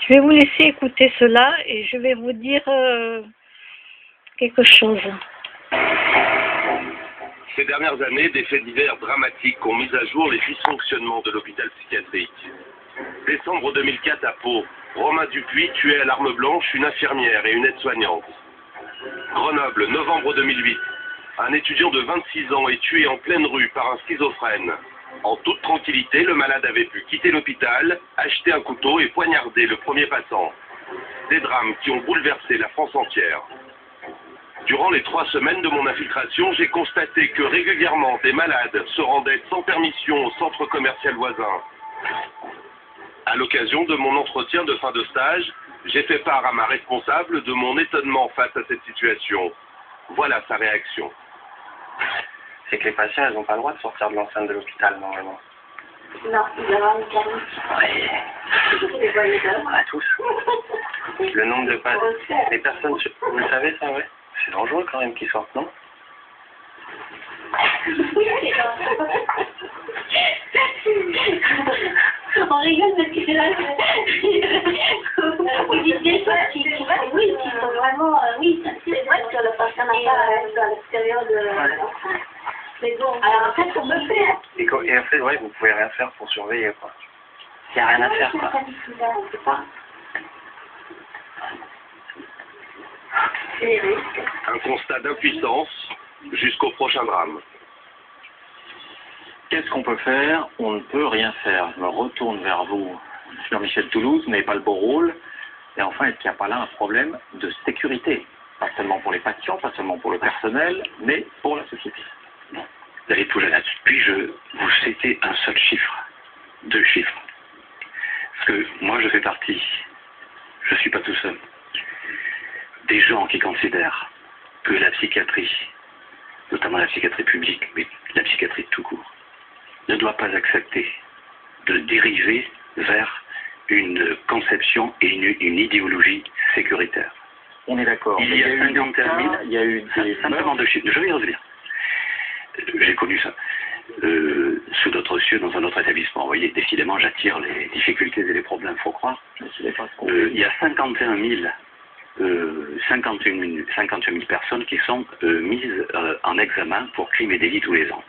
Je vais vous laisser écouter cela et je vais vous dire quelque chose. Ces dernières années, des faits divers dramatiques ont mis à jour les dysfonctionnements de l'hôpital psychiatrique. Décembre 2004 à Pau, Romain Dupuis tuait à l'arme blanche une infirmière et une aide-soignante. Grenoble, novembre 2008, un étudiant de 26 ans est tué en pleine rue par un schizophrène. En toute tranquillité, le malade avait pu quitter l'hôpital, acheter un couteau et poignarder le premier passant. Des drames qui ont bouleversé la France entière. Durant les 3 semaines de mon infiltration, j'ai constaté que régulièrement des malades se rendaient sans permission au centre commercial voisin. À l'occasion de mon entretien de fin de stage, j'ai fait part à ma responsable de mon étonnement face à cette situation. Voilà sa réaction. C'est que les patients, elles n'ont pas le droit de sortir de l'enceinte de l'hôpital, normalement. Non, ils doivent avoir une permis. Oui. À tous. Le nombre de patients. Les personnes, vous le savez ça, ouais. C'est dangereux quand même qu'ils sortent, non? On rigole parce que c'est là vous dites des choses qui sont vraiment, oui, c'est vrai que le patient n'a pas à être à l'extérieur de l'enceinte. Mais bon, alors en fait, on peut faire. Et en fait, ouais, vous pouvez rien faire pour surveiller, quoi. Il n'y a rien à faire, quoi. On peut pas. C'est les risques. Un constat d'impuissance jusqu'au prochain drame. Qu'est-ce qu'on peut faire? On ne peut rien faire. Je me retourne vers vous, sur Michel Toulouse, vous n'avez pas le beau rôle. Et enfin, est-ce qu'il n'y a pas là un problème de sécurité? Pas seulement pour les patients, pas seulement pour le personnel, mais pour la société. Bon, vous allez tout là-dessus. Puis-je vous citer un seul chiffre? 2 chiffres. Parce que moi, je fais partie, je ne suis pas tout seul, des gens qui considèrent que la psychiatrie, notamment la psychiatrie publique, mais la psychiatrie tout court, ne doit pas accepter de dériver vers une conception et une idéologie sécuritaire. On est d'accord. Il y a 51 000, il y a eu des simplement 2 chiffres, je vais y revenir. J'ai connu ça sous d'autres cieux dans un autre établissement. Vous voyez, décidément, j'attire les difficultés et les problèmes, faut croire. Il y a 51 000 personnes qui sont mises en examen pour crimes et délits tous les ans.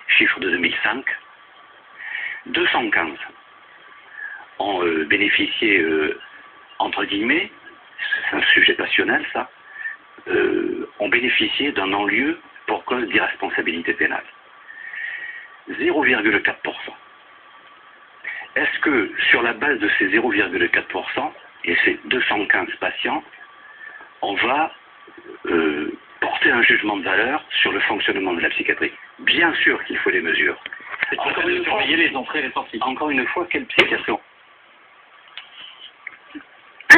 Chiffre de 2005, 215 ont bénéficié, entre guillemets, c'est un sujet passionnel ça, ont bénéficié d'un non-lieu pour cause d'irresponsabilité pénale. 0,4%. Est-ce que sur la base de ces 0,4% et ces 215 patients, on va porter un jugement de valeur sur le fonctionnement de la psychiatrie? Bien sûr qu'il faut des mesures. Encore une fois, surveiller les entrées et les sorties. Encore une fois, quelle psychiatrie?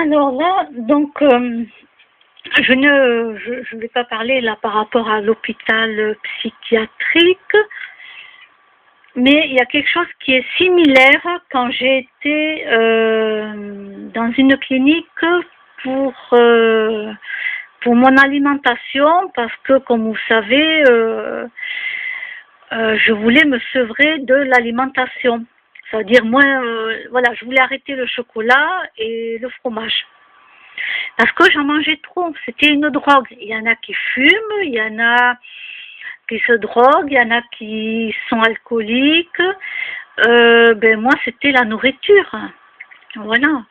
Alors là, donc, je ne vais pas parler là par rapport à l'hôpital psychiatrique, mais il y a quelque chose qui est similaire quand j'ai été dans une clinique pour mon alimentation, parce que, comme vous savez, je voulais me sevrer de l'alimentation. C'est-à-dire, moi, voilà, je voulais arrêter le chocolat et le fromage. Parce que j'en mangeais trop. C'était une drogue. Il y en a qui fument, il y en a qui se droguent, il y en a qui sont alcooliques. Ben moi, c'était la nourriture. Voilà.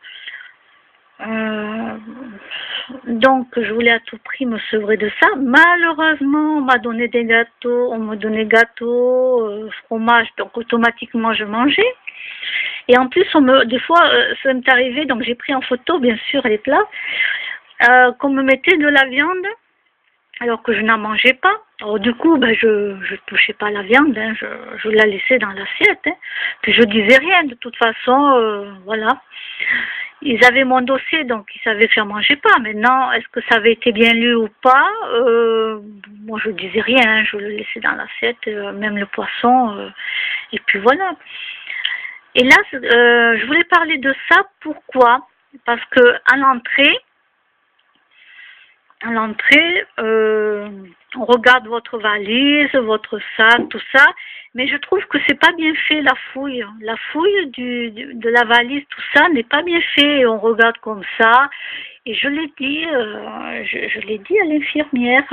Donc, je voulais à tout prix me sevrer de ça. Malheureusement, on m'a donné des gâteaux, on me donnait gâteaux, fromage, donc automatiquement je mangeais. Et en plus, des fois, ça m'est arrivé, donc j'ai pris en photo, bien sûr, les plats, qu'on me mettait de la viande, alors que je n'en mangeais pas. Alors du coup, ben, je touchais pas la viande, hein, je la laissais dans l'assiette. Hein. Puis je disais rien, de toute façon, voilà. Ils avaient mon dossier, donc ils savaient que je n'en mangeais pas. Maintenant, est-ce que ça avait été bien lu ou pas? Moi, je disais rien, hein, je le laissais dans l'assiette, même le poisson, et puis voilà. Et là, je voulais parler de ça, pourquoi? Parce que à l'entrée, à l'entrée, on regarde votre valise, votre sac, tout ça, mais je trouve que c'est pas bien fait la fouille. La fouille de la valise, tout ça n'est pas bien fait. On regarde comme ça, et je l'ai dit, je l'ai dit à l'infirmière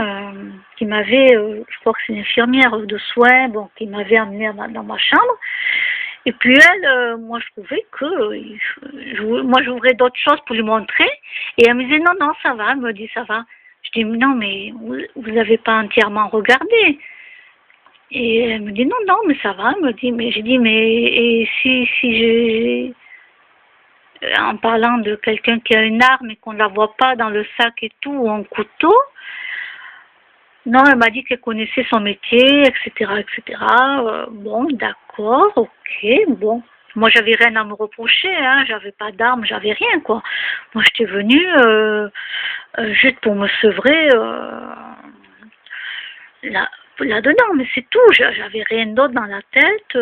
qui m'avait, je crois que c'est une infirmière de soins, bon, qui m'avait amenée dans ma chambre. Et puis elle, moi je trouvais que, moi j'ouvrais d'autres choses pour lui montrer, et elle me disait non, ça va, elle me dit ça va. Je dis non, mais vous n'avez pas entièrement regardé. Et elle me dit non, mais ça va, elle me dit, mais j'ai dit, mais et si j'ai, en parlant de quelqu'un qui a une arme et qu'on ne la voit pas dans le sac et tout, ou un couteau, non, elle m'a dit qu'elle connaissait son métier, etc., etc. Bon, d'accord, ok, bon. Moi, j'avais rien à me reprocher, hein. J'avais pas d'armes, j'avais rien, quoi. Moi, j'étais venue juste pour me sevrer là-dedans, mais c'est tout. J'avais rien d'autre dans la tête.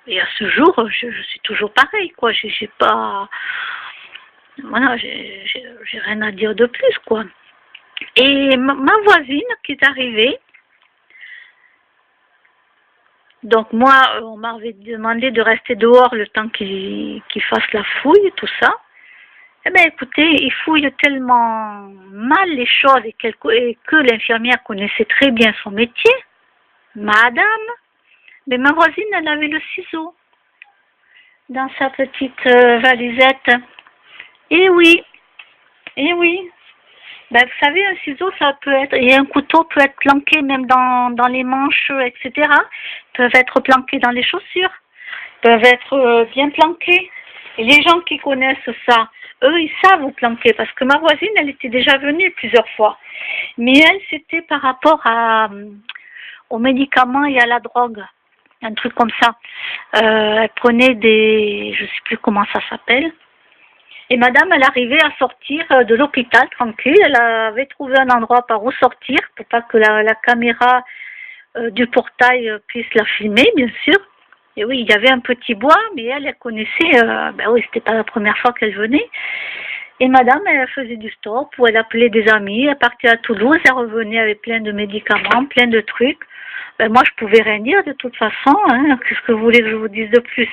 Et à ce jour, je suis toujours pareil, quoi. J'ai pas... Voilà, j'ai rien à dire de plus, quoi. Et ma voisine qui est arrivée, donc moi, on m'avait demandé de rester dehors le temps qu'il fasse la fouille, tout ça. Eh bien écoutez, il fouille tellement mal les choses et que l'infirmière connaissait très bien son métier, madame, mais ma voisine, elle avait le ciseau dans sa petite valisette. Et oui. Ben, vous savez, un ciseau, ça peut être, et un couteau peut être planqué même dans les manches, etc. Ils peuvent être planqués dans les chaussures, peuvent être bien planqués. Et les gens qui connaissent ça, eux, ils savent où planquer, parce que ma voisine, elle était déjà venue plusieurs fois. Mais elle, c'était par rapport aux médicaments et à la drogue, un truc comme ça. Elle prenait je sais plus comment ça s'appelle. Et madame, elle arrivait à sortir de l'hôpital tranquille. Elle avait trouvé un endroit par où sortir pour pas que la caméra du portail puisse la filmer, bien sûr. Et oui, il y avait un petit bois, mais elle connaissait, ben oui, c'était pas la première fois qu'elle venait. Et madame, elle faisait du stop, ou elle appelait des amis, elle partait à Toulouse, elle revenait avec plein de médicaments, plein de trucs. Ben moi, je pouvais rien dire de toute façon, hein. Qu'est-ce que vous voulez que je vous dise de plus?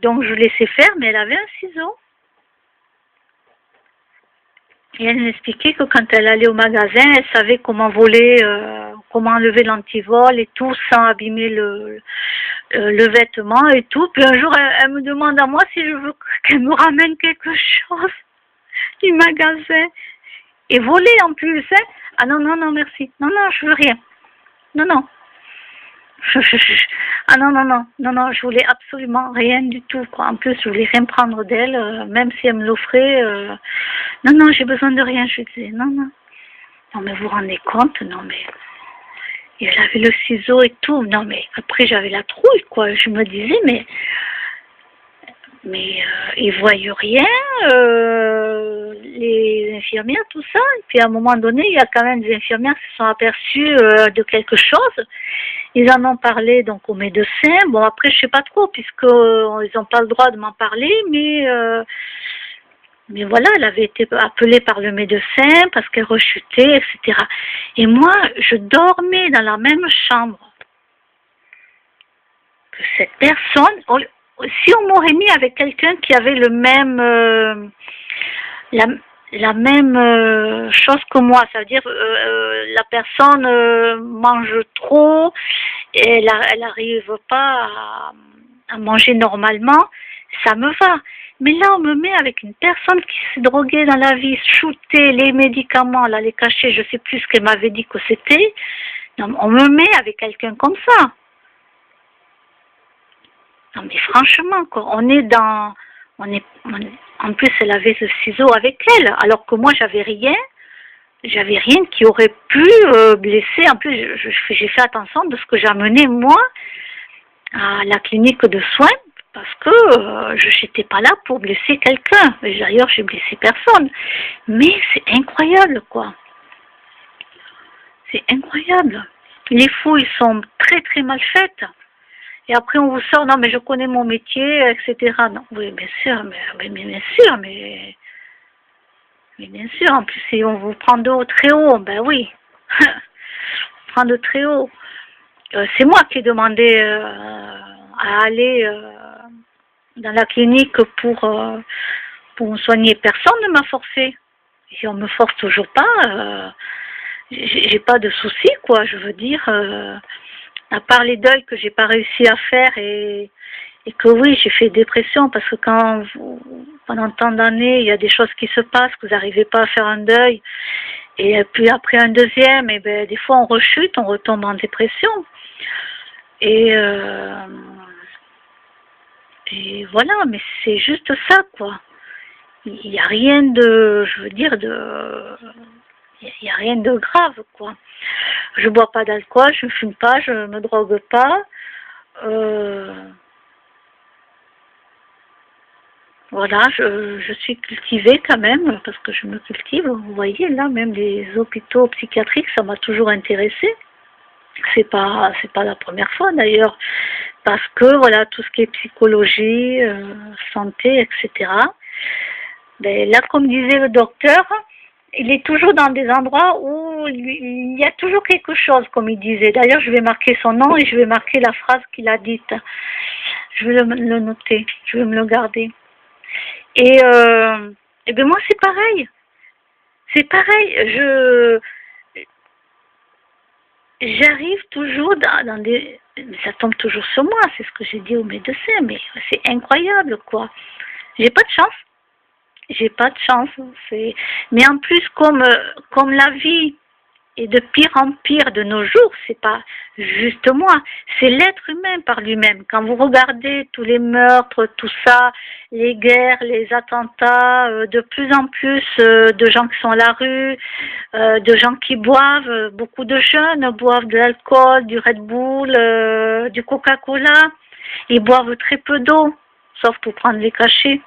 Donc je laissais faire, mais elle avait un ciseau. Et elle m'expliquait que quand elle allait au magasin, elle savait comment voler, comment enlever l'antivol et tout sans abîmer le vêtement et tout. Puis un jour, elle me demande à moi si je veux qu'elle me ramène quelque chose du magasin. Et voler en plus, hein. Ah non, merci. Non, je veux rien. Non. Ah non, je voulais absolument rien du tout, quoi. En plus, je voulais rien prendre d'elle, même si elle me l'offrait. Non, j'ai besoin de rien, je disais. Non. Non, mais vous vous rendez compte? Non, mais... Et elle avait le ciseau et tout. Non, mais après, j'avais la trouille, quoi. Je me disais, mais ils voient rien, les infirmières, tout ça. Et puis à un moment donné, il y a quand même des infirmières qui se sont aperçues de quelque chose. Ils en ont parlé donc au médecin. Bon, après, je sais pas trop, puisque ils n'ont pas le droit de m'en parler, mais voilà, elle avait été appelée par le médecin parce qu'elle rechutait, etc. Et moi, je dormais dans la même chambre que cette personne. Si on m'aurait mis avec quelqu'un qui avait le même, la même chose que moi, ça veut dire la personne mange trop et elle n'arrive pas à manger normalement, ça me va. Mais là, on me met avec une personne qui s'est droguée dans la vie, shooter les médicaments, là, les cachets, je sais plus ce qu'elle m'avait dit que c'était. Non, on me met avec quelqu'un comme ça. Non mais franchement, quoi, en plus elle avait ce ciseau avec elle, alors que moi j'avais rien qui aurait pu blesser. En plus, j'ai fait attention de ce que j'amenais moi à la clinique de soins, parce que je n'étais pas là pour blesser quelqu'un. D'ailleurs, j'ai blessé personne. Mais c'est incroyable, quoi. C'est incroyable. Les fouilles sont très très mal faites. Et après, on vous sort, non, mais je connais mon métier, etc. Non, oui, bien sûr, mais Mais bien sûr, en plus, si on vous prend de haut, très haut, ben oui. On prend de très haut. C'est moi qui ai demandé à aller dans la clinique pour me soigner. Personne ne m'a forcé. Et on me force toujours pas. J'ai pas de soucis, quoi. Je veux dire, à part les deuils que j'ai pas réussi à faire et que oui, j'ai fait dépression parce que quand pendant tant d'années, il y a des choses qui se passent, que vous n'arrivez pas à faire un deuil. Et puis après un deuxième, et ben des fois on rechute, on retombe en dépression. Et voilà, mais c'est juste ça, quoi. Il n'y a rien de, je veux dire, il n'y a rien de grave, quoi. Je bois pas d'alcool, je ne fume pas, je ne me drogue pas. Voilà, je suis cultivée quand même, parce que je me cultive. Vous voyez, là, même les hôpitaux psychiatriques, ça m'a toujours intéressée. C'est pas la première fois d'ailleurs, parce que voilà, tout ce qui est psychologie, santé, etc. Ben, là, comme disait le docteur, il est toujours dans des endroits où il y a toujours quelque chose, comme il disait. D'ailleurs, je vais marquer son nom et je vais marquer la phrase qu'il a dite. Je vais le noter, je vais me le garder. Et ben moi, c'est pareil. C'est pareil. J'arrive toujours dans des... Mais ça tombe toujours sur moi, c'est ce que j'ai dit au médecin, mais c'est incroyable, quoi. J'ai pas de chance. J'ai pas de chance. Mais en plus, comme la vie est de pire en pire de nos jours, c'est pas juste moi, c'est l'être humain par lui-même. Quand vous regardez tous les meurtres, tout ça, les guerres, les attentats, de plus en plus de gens qui sont à la rue, de gens qui boivent, beaucoup de jeunes boivent de l'alcool, du Red Bull, du Coca-Cola, ils boivent très peu d'eau, sauf pour prendre les cachets.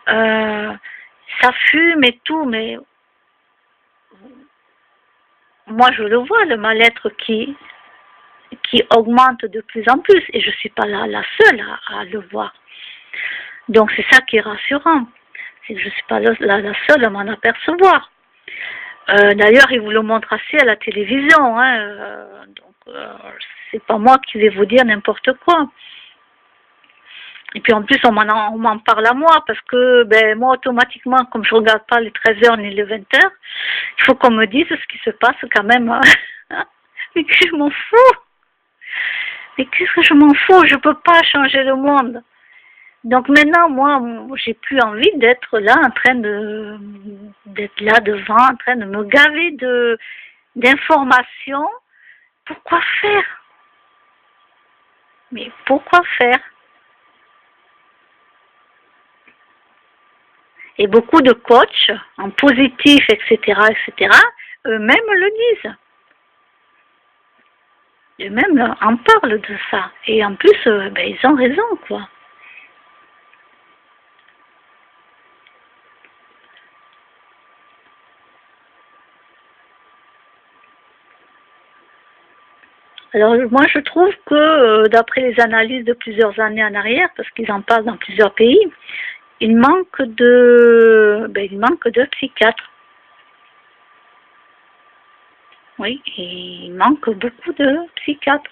Ça fume et tout, mais moi je le vois, le mal-être qui augmente de plus en plus, et je ne suis pas la seule à le voir. Donc c'est ça qui est rassurant, c'est que je ne suis pas la seule à m'en apercevoir. D'ailleurs, ils vous le montrent assez à la télévision, hein, donc c'est pas moi qui vais vous dire n'importe quoi. Et puis en plus, on m'en parle à moi, parce que ben, moi, automatiquement, comme je ne regarde pas les 13h ni les 20h, il faut qu'on me dise ce qui se passe quand même. Mais que je m'en fous. Mais qu'est-ce que je m'en fous? Je ne peux pas changer le monde. Donc maintenant, moi, j'ai plus envie d'être là, d'être là devant, en train de me gaver d'informations. Pourquoi faire? Mais pourquoi faire? Et beaucoup de coachs, en positif, etc., eux-mêmes le disent. Eux-mêmes en parlent de ça. Et en plus, ben, ils ont raison, quoi. Alors moi, je trouve que, d'après les analyses de plusieurs années en arrière, parce qu'ils en parlent dans plusieurs pays, il manque de psychiatres. Oui, il manque beaucoup de psychiatres.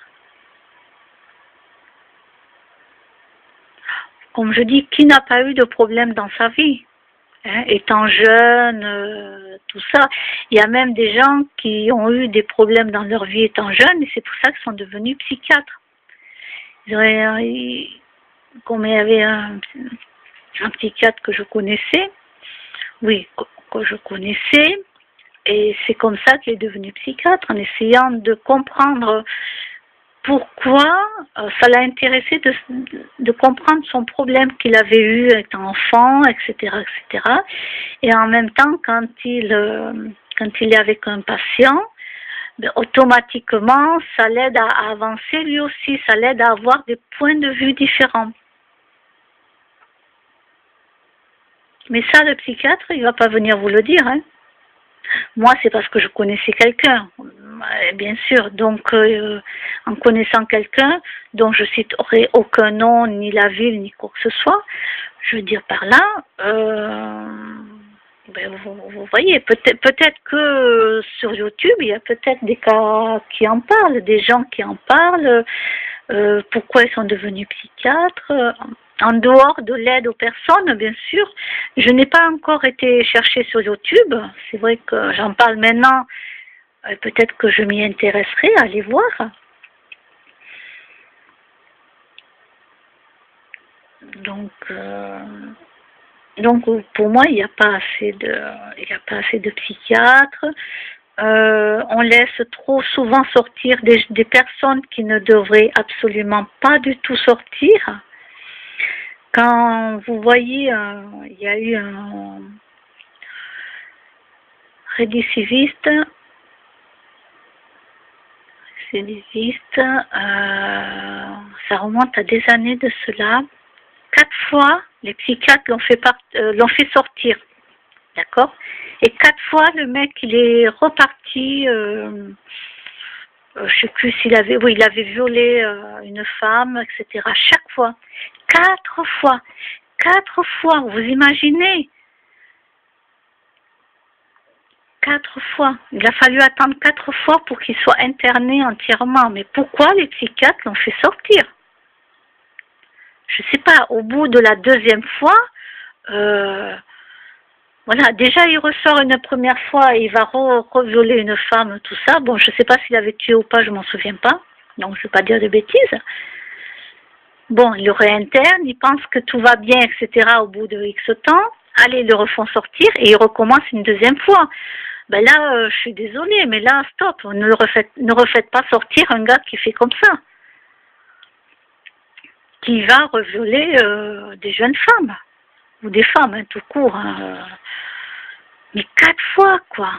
Comme je dis, qui n'a pas eu de problème dans sa vie, hein, étant jeune, tout ça. Il y a même des gens qui ont eu des problèmes dans leur vie étant jeunes, et c'est pour ça qu'ils sont devenus psychiatres. Comme il y avait un psychiatre que je connaissais, oui, que je connaissais, et c'est comme ça qu'il est devenu psychiatre, en essayant de comprendre pourquoi ça l'a intéressé de comprendre son problème qu'il avait eu étant enfant, etc., etc. Et en même temps, quand il est avec un patient, ben, automatiquement, ça l'aide à avancer lui aussi, ça l'aide à avoir des points de vue différents. Mais ça, le psychiatre, il ne va pas venir vous le dire, hein. Moi, c'est parce que je connaissais quelqu'un, bien sûr. Donc, en connaissant quelqu'un, dont je citerai aucun nom, ni la ville, ni quoi que ce soit, je veux dire par là, Ben, vous voyez, peut-être que sur YouTube, il y a peut-être des cas qui en parlent, des gens qui en parlent, pourquoi ils sont devenus psychiatres. En dehors de l'aide aux personnes, bien sûr, je n'ai pas encore été chercher sur YouTube. C'est vrai que j'en parle maintenant, peut-être que je m'y intéresserai à aller voir. Donc pour moi, il n'y a pas assez de psychiatres. On laisse trop souvent sortir des personnes qui ne devraient absolument pas du tout sortir. Quand vous voyez, il y a eu un récidiviste, ça remonte à des années de cela. 4 fois, les psychiatres l'ont fait sortir, d'accord? Et 4 fois, le mec, il est reparti. Je sais plus il avait violé une femme, etc. Chaque fois, 4 fois, 4 fois. Vous imaginez? 4 fois. Il a fallu attendre 4 fois pour qu'il soit interné entièrement. Mais pourquoi les psychiatres l'ont fait sortir? Je sais pas, au bout de la 2e fois, voilà, déjà il ressort une première fois et il va revioler une femme, tout ça. Bon, je sais pas s'il avait tué ou pas, je m'en souviens pas. Donc je vais pas dire de bêtises. Bon, il le réinterne, il pense que tout va bien, etc. au bout de X temps. Allez, ils le refont sortir et il recommence une 2e fois. Ben là, je suis désolée, mais là, stop, ne refaites pas sortir un gars qui fait comme ça. Qui va revioler des jeunes femmes, ou des femmes, hein, tout court. Hein. Mais 4 fois, quoi.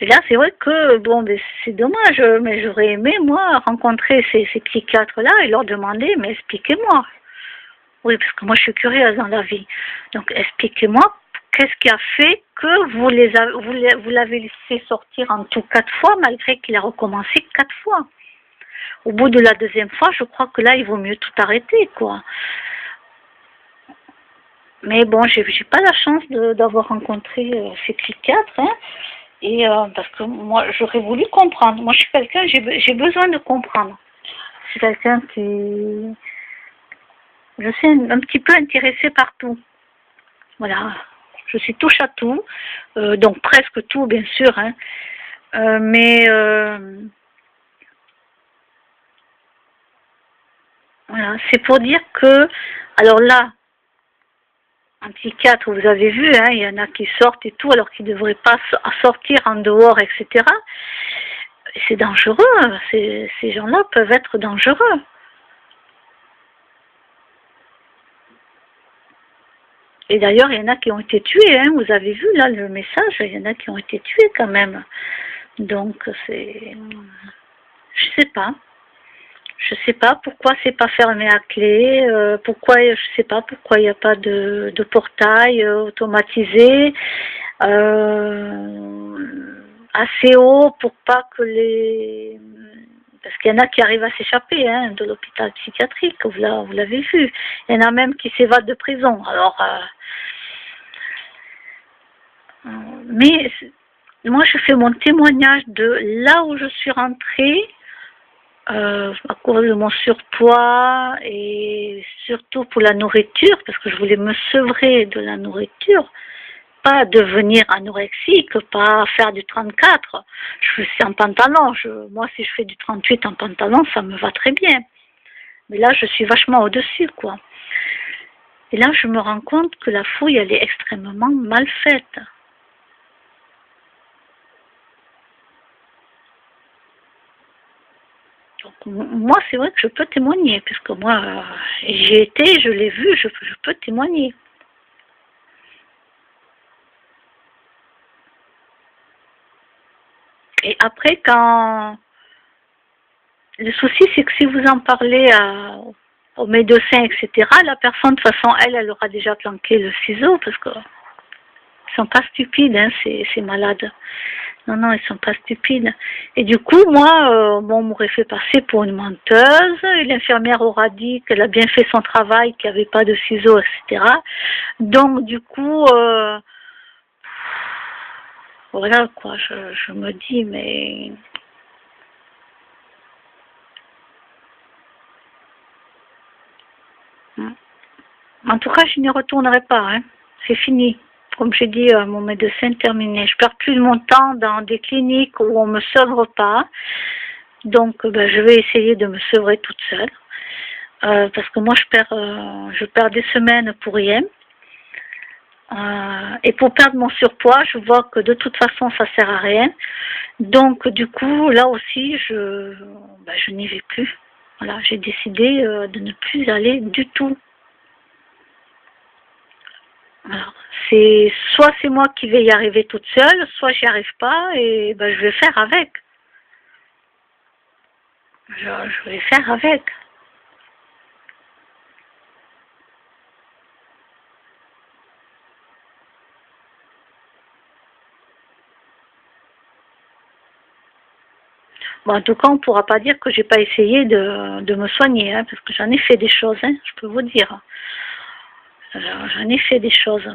Et là, c'est vrai que, bon, ben, c'est dommage, mais j'aurais aimé, moi, rencontrer ces psychiatres-là et leur demander, mais expliquez-moi. Oui, parce que moi, je suis curieuse dans la vie. Donc, expliquez-moi, qu'est-ce qui a fait que vous l'avez laissé sortir en tout 4 fois, malgré qu'il a recommencé 4 fois. Au bout de la 2e fois, je crois que là, il vaut mieux tout arrêter, quoi. Mais bon, j'ai pas la chance d'avoir rencontré ces psychiatres, hein. Et parce que moi, j'aurais voulu comprendre. Moi, je suis quelqu'un, j'ai besoin de comprendre. Je suis quelqu'un qui... Je suis un petit peu intéressée par tout. Voilà. Je suis touche à tout. Donc, presque tout, bien sûr. Hein. Voilà. C'est pour dire que... Alors là, un psychiatre, vous avez vu, hein, il y en a qui sortent et tout, alors qu'ils ne devraient pas sortir en dehors, etc. C'est dangereux. Ces gens-là peuvent être dangereux. Et d'ailleurs, il y en a qui ont été tués, hein, vous avez vu là le message, il y en a qui ont été tués quand même. Donc, c'est... Je sais pas. Je sais pas pourquoi c'est pas fermé à clé, je sais pas pourquoi il n'y a pas de portail automatisé assez haut pour pas que les... Parce qu'il y en a qui arrivent à s'échapper hein, de l'hôpital psychiatrique, vous l'avez vu. Il y en a même qui s'évadent de prison. Alors, mais moi je fais mon témoignage de là où je suis rentrée, à cause de mon surpoids et surtout pour la nourriture, parce que je voulais me sevrer de la nourriture, pas devenir anorexique, pas faire du 34. Je suis en pantalon, moi si je fais du 38 en pantalon, ça me va très bien. Mais là je suis vachement au-dessus quoi. Et là je me rends compte que la fouille elle est extrêmement mal faite. Donc, moi, c'est vrai que je peux témoigner, puisque moi, j'y ai été, je l'ai vu, je peux témoigner. Et après, quand... Le souci, c'est que si vous en parlez aux médecins, etc., la personne, de toute façon, elle aura déjà planqué le ciseau, parce que ils sont pas stupides, hein, ces malades. Non, non, ils sont pas stupides. Et du coup, moi, bon, on m'aurait fait passer pour une menteuse. Et l'infirmière aura dit qu'elle a bien fait son travail, qu'il n'y avait pas de ciseaux, etc. Donc, du coup, voilà, quoi, je me dis, mais... En tout cas, je n'y retournerai pas, hein. C'est fini. Comme j'ai dit à mon médecin, terminé. Je perds plus de mon temps dans des cliniques où on me sevre pas. Donc, ben, je vais essayer de me sevrer toute seule. Parce que moi, je perds des semaines pour rien. Et pour perdre mon surpoids, je vois que de toute façon, ça sert à rien. Donc, du coup, là aussi, je n'y vais plus. Voilà, j'ai décidé de ne plus aller du tout. Alors, soit c'est moi qui vais y arriver toute seule, soit j'y arrive pas et ben, je vais faire avec. Je vais faire avec. Bon, en tout cas, on ne pourra pas dire que j'ai pas essayé de me soigner, hein, parce que j'en ai fait des choses, hein, je peux vous dire. J'en ai fait des choses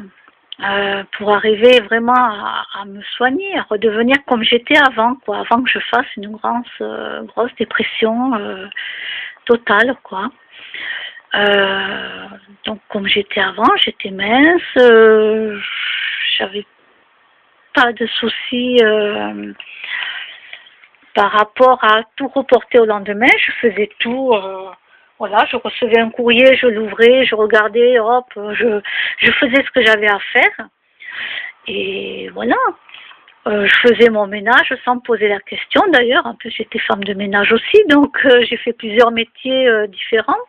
pour arriver vraiment à me soigner, à redevenir comme j'étais avant, quoi, avant que je fasse une grosse dépression totale, quoi. Donc comme j'étais avant, j'étais mince, j'avais pas de soucis par rapport à tout reporter au lendemain. Je faisais tout. Voilà, je recevais un courrier, je l'ouvrais, je regardais, hop, je faisais ce que j'avais à faire. Et voilà, je faisais mon ménage sans me poser la question. D'ailleurs, en plus j'étais femme de ménage aussi, donc j'ai fait plusieurs métiers différents.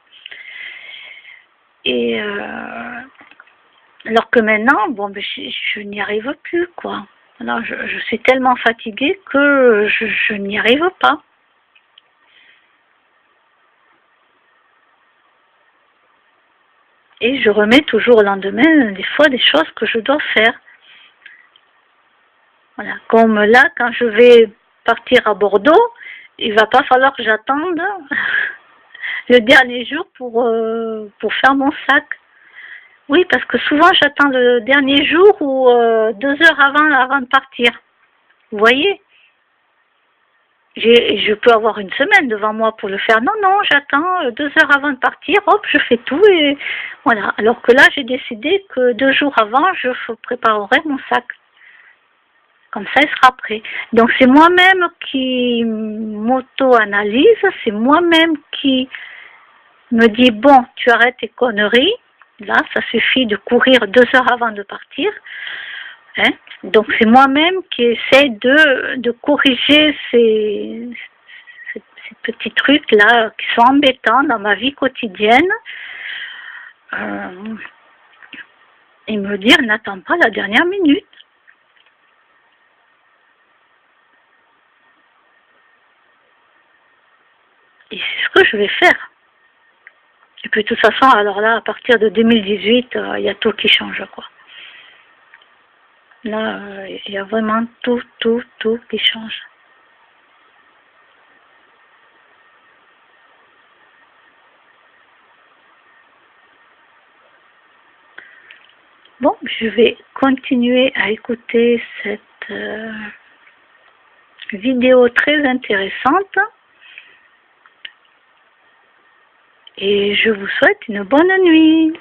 Et alors que maintenant, bon, ben, je n'y arrive plus, quoi. Alors, je suis tellement fatiguée que je n'y arrive pas. Et je remets toujours au lendemain des fois des choses que je dois faire. Voilà, comme là, quand je vais partir à Bordeaux, il va pas falloir que j'attende le dernier jour pour faire mon sac. Oui, parce que souvent j'attends le dernier jour ou 2 heures avant de partir. Vous voyez? Je peux avoir une semaine devant moi pour le faire. Non, non, j'attends 2 heures avant de partir, hop, je fais tout et voilà. Alors que là, j'ai décidé que 2 jours avant, je préparerai mon sac. Comme ça, il sera prêt. Donc, c'est moi-même qui m'auto-analyse, c'est moi-même qui me dit, bon, tu arrêtes tes conneries. Là, ça suffit de courir 2 heures avant de partir. Hein? Donc c'est moi-même qui essaie de corriger ces petits trucs là qui sont embêtants dans ma vie quotidienne et me dire n'attends pas la dernière minute. Et c'est ce que je vais faire. Et puis de toute façon, alors là, à partir de 2018, il y a tout qui change, quoi. Là, il y a vraiment tout qui change. Bon, je vais continuer à écouter cette vidéo très intéressante. Et je vous souhaite une bonne nuit.